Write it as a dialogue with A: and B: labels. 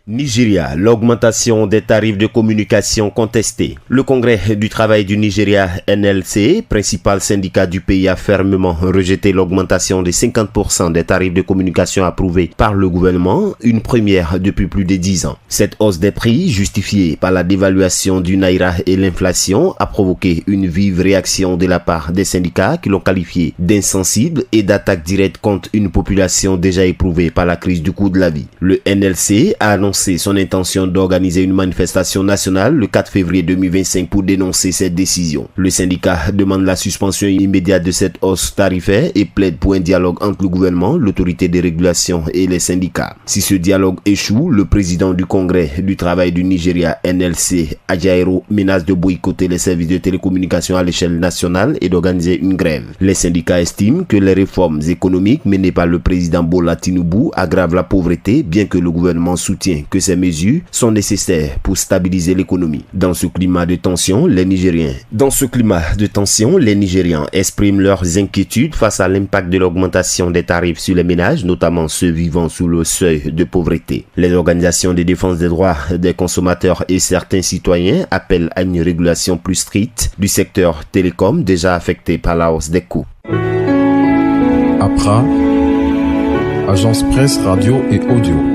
A: Nigeria, l'augmentation des tarifs de communication contestée. Le Congrès du travail du Nigeria NLC, principal syndicat du pays, a fermement rejeté l'augmentation de 50% des tarifs de communication approuvés par le gouvernement, une première depuis plus de 10 ans. Cette hausse des prix, justifiée par la dévaluation du naira et l'inflation, a provoqué une vive réaction de la part des syndicats qui l'ont qualifié d'insensible et d'attaque directe contre une population déjà éprouvée par la crise du coût de la vie. Le NLC a annoncé son intention d'organiser une manifestation nationale le 4 février 2025 pour dénoncer cette décision. Le syndicat demande la suspension immédiate de cette hausse tarifaire et plaide pour un dialogue entre le gouvernement, l'autorité de régulation et les syndicats. Si ce dialogue échoue, le président du Congrès du travail du Nigeria NLC, Ajaero, menace de boycotter les services de télécommunication à l'échelle nationale et d'organiser une grève. Les syndicats estiment que les réformes économiques menées par le président Bola Tinubu aggravent la pauvreté, bien que le gouvernement soutient que ces mesures sont nécessaires pour stabiliser l'économie. Dans ce climat de tension, les Nigériens expriment leurs inquiétudes face à l'impact de l'augmentation des tarifs sur les ménages, notamment ceux vivant sous le seuil de pauvreté. Les organisations de défense des droits des consommateurs et certains citoyens appellent à une régulation plus stricte du secteur télécom déjà affecté par la hausse des coûts.
B: APRA, Agence Presse, Radio et Audio.